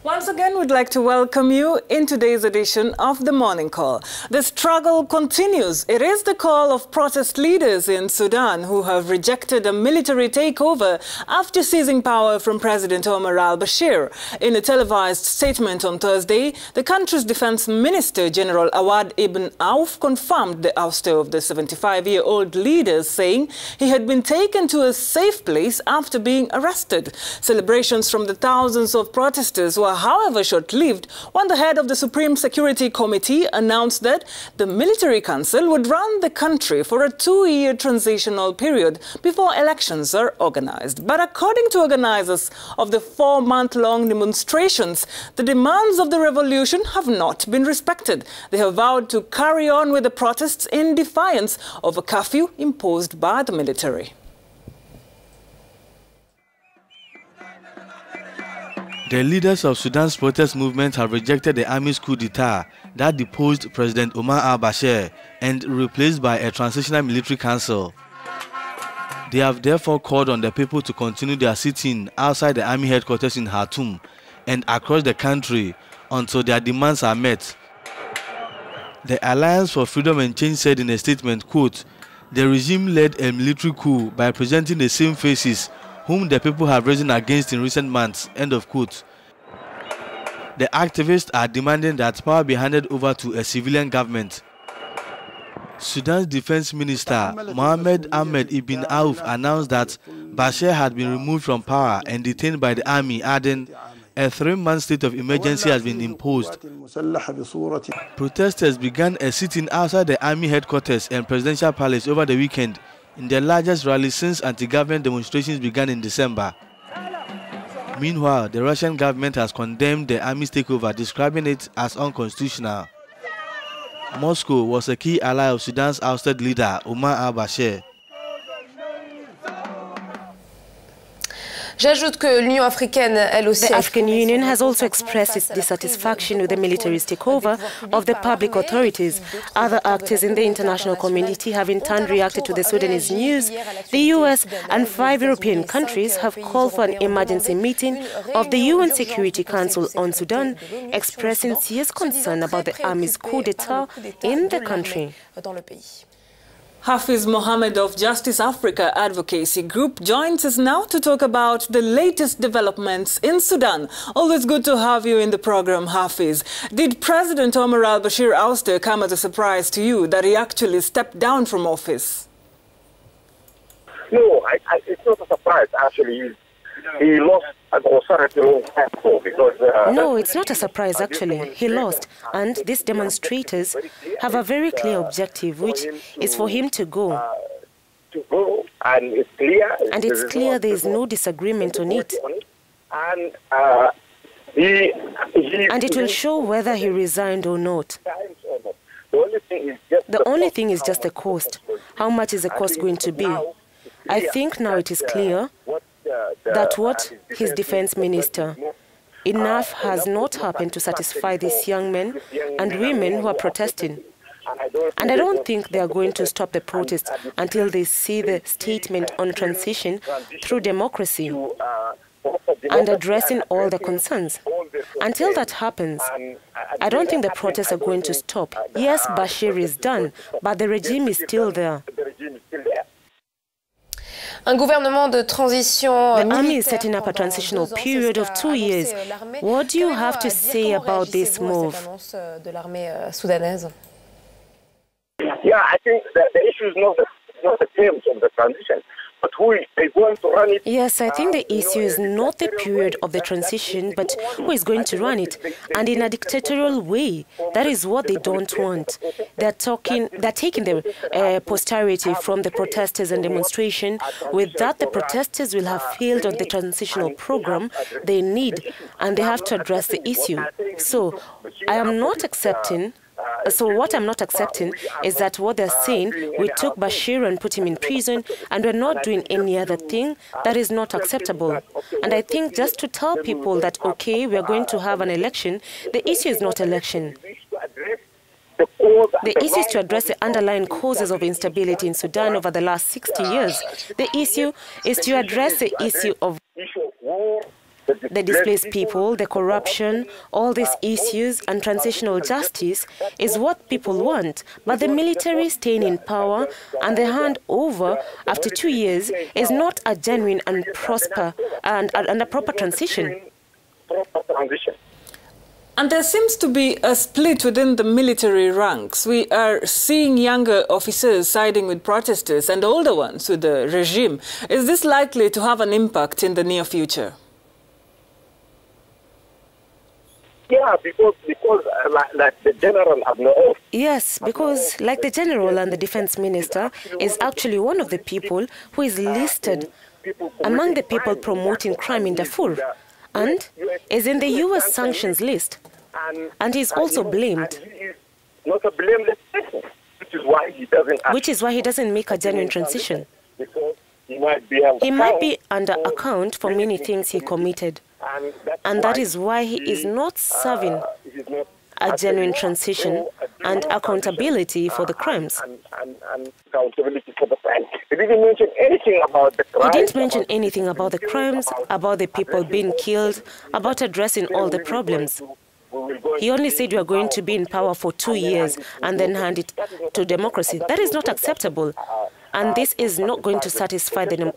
Once again, we'd like to welcome you in today's edition of The Morning Call. The struggle continues. It is the call of protest leaders in Sudan who have rejected a military takeover after seizing power from President Omar al-Bashir. In a televised statement on Thursday, the country's defense minister, General Awad ibn Auf, confirmed the ouster of the 75-year-old leader, saying he had been taken to a safe place after being arrested. Celebrations from the thousands of protesters were however short-lived when the head of the Supreme Security Committee announced that the military council would run the country for a 2-year transitional period before elections are organized. But according to organizers of the 4-month-long demonstrations, the demands of the revolution have not been respected. They have vowed to carry on with the protests in defiance of a curfew imposed by the military. The leaders of Sudan's protest movement have rejected the army's coup d'etat that deposed President Omar al-Bashir and replaced by a transitional military council. They have therefore called on the people to continue their sitting outside the army headquarters in Khartoum and across the country until their demands are met. The Alliance for Freedom and Change said in a statement, quote, "The regime led a military coup by presenting the same faces whom the people have risen against in recent months," end of quote. The activists are demanding that power be handed over to a civilian government. Sudan's defense minister, Mohammed Ahmed Ibn Auf, announced that Bashir had been removed from power and detained by the army, adding, "A 3-month state of emergency has been imposed." Protesters began a sitting outside the army headquarters and presidential palace over the weekend, in the largest rally since anti-government demonstrations began in December. Meanwhile, the Russian government has condemned the army's takeover, describing it as unconstitutional. Moscow was a key ally of Sudan's ousted leader, Omar al-Bashir. J'ajoute que l'Union africaine, elle aussi... The African Union has also expressed its dissatisfaction with the military's takeover of the public authorities. Other actors in the international community have in turn reacted to the Sudanese news. The US and 5 European countries have called for an emergency meeting of the UN Security Council on Sudan, expressing serious concern about the army's coup d'etat in the country. Hafiz Mohammed of Justice Africa Advocacy Group joins us now to talk about the latest developments in Sudan. Always good to have you in the program, Hafiz. Did President Omar al-Bashir ouster come as a surprise to you that he actually stepped down from office? No, it's not a surprise, actually. He lost authority because... No, it's not a surprise, actually. He lost. And these demonstrators have a very clear objective, which is for him to go. And it's clear. And it's clear there is no disagreement on it. And it will show whether he resigned or not. The only thing is just the cost. How much is the cost going to be? I think now it is clear that what his defense minister, enough has not happened to satisfy these young men and women who are protesting. And I don't think they are going to stop the protest until they see the statement on transition through democracy and addressing all the concerns. Until that happens, I don't think the protests are going to stop. Yes, Bashir is done, but the regime is still there. Un gouvernement de transition The army is setting up a transitional period of 2 years. What do you have to say about this move? Yeah, I think that the issue is not the terms of the transition, but who is going to run it. Yes, I think the issue is not the period of the transition, but who is going to run it, and in a dictatorial way. That is what they don't want. They're taking the posterity from the protesters and demonstration. With that, the protesters will have failed on the transitional program they need, and they have to address the issue. So, what I'm not accepting is that what they're saying, we took Bashir and put him in prison, and we're not doing any other thing. That is not acceptable. And I think just to tell people that, okay, we're going to have an election, the issue is not election. The issue is to address the underlying causes of instability in Sudan over the last 60 years. The issue is to address the issue of the displaced people, the corruption, all these issues and transitional justice is what people want. But the military staying in power and the handover after 2 years is not a genuine and a proper transition. And there seems to be a split within the military ranks. We are seeing younger officers siding with protesters and older ones with the regime. Is this likely to have an impact in the near future? Yeah, because like the general have no oath. Yes, because like the general and the defense minister is actually one of the people who is listed among the people promoting crime in Darfur and is in the US sanctions list. And he is also blamed. And he is not a blameless person, which is why he doesn't make a genuine transition. Because he might be under account for many things he committed. And that is why he is not serving a genuine transition and accountability for the crimes. And accountability for the crimes. He didn't mention anything about the crimes. He didn't mention anything about the crimes, about the people being killed, about addressing all the problems. He only said we are going to be in power for 2 years and then hand it to democracy. That is not acceptable. And this is not going to satisfy the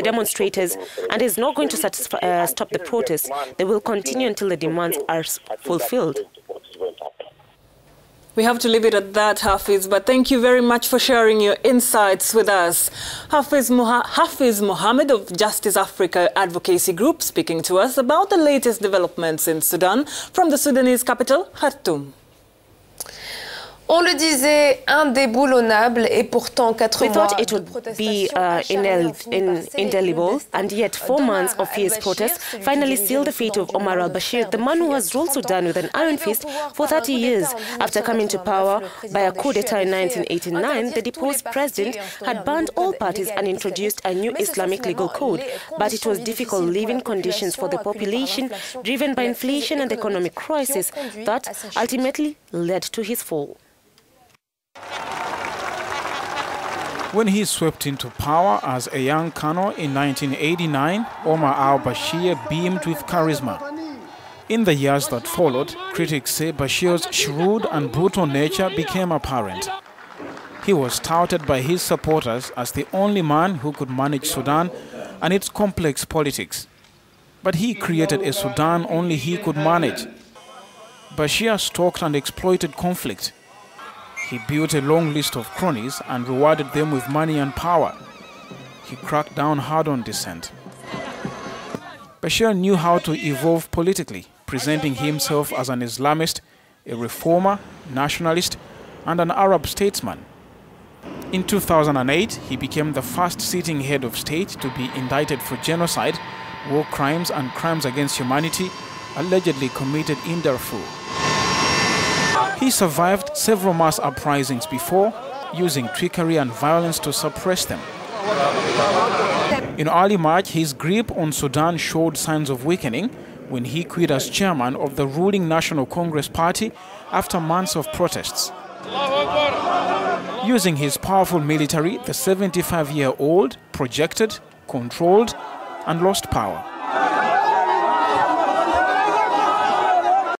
demonstrators and is not going to stop the protests. They will continue until the demands are fulfilled. We have to leave it at that, Hafiz, but thank you very much for sharing your insights with us. Hafiz Mohammed of Justice Africa Advocacy Group speaking to us about the latest developments in Sudan from the Sudanese capital, Khartoum. On le disait, indéboulonnable, et pourtant 4 We mois thought it would be indelible, and yet 4 months of fierce protests finally sealed the fate of Omar al-Bashir, the man who has ruled Sudan with an iron fist for 30 years. After coming to power by a coup d'etat in 1989, the deposed president had banned all parties and introduced a new Islamic legal code. But it was difficult living conditions for the population, driven by inflation and economic crisis, that ultimately led to his fall. When he swept into power as a young colonel in 1989, Omar al-Bashir beamed with charisma. In the years that followed, critics say Bashir's shrewd and brutal nature became apparent. He was touted by his supporters as the only man who could manage Sudan and its complex politics. But he created a Sudan only he could manage. Bashir stoked and exploited conflict. He built a long list of cronies and rewarded them with money and power. He cracked down hard on dissent. Bashir knew how to evolve politically, presenting himself as an Islamist, a reformer, nationalist, and an Arab statesman. In 2008, he became the first sitting head of state to be indicted for genocide, war crimes, and crimes against humanity allegedly committed in Darfur. He survived several mass uprisings before, using trickery and violence to suppress them. In early March, his grip on Sudan showed signs of weakening when he quit as chairman of the ruling National Congress Party after months of protests. Using his powerful military, the 75-year-old projected, controlled, and lost power.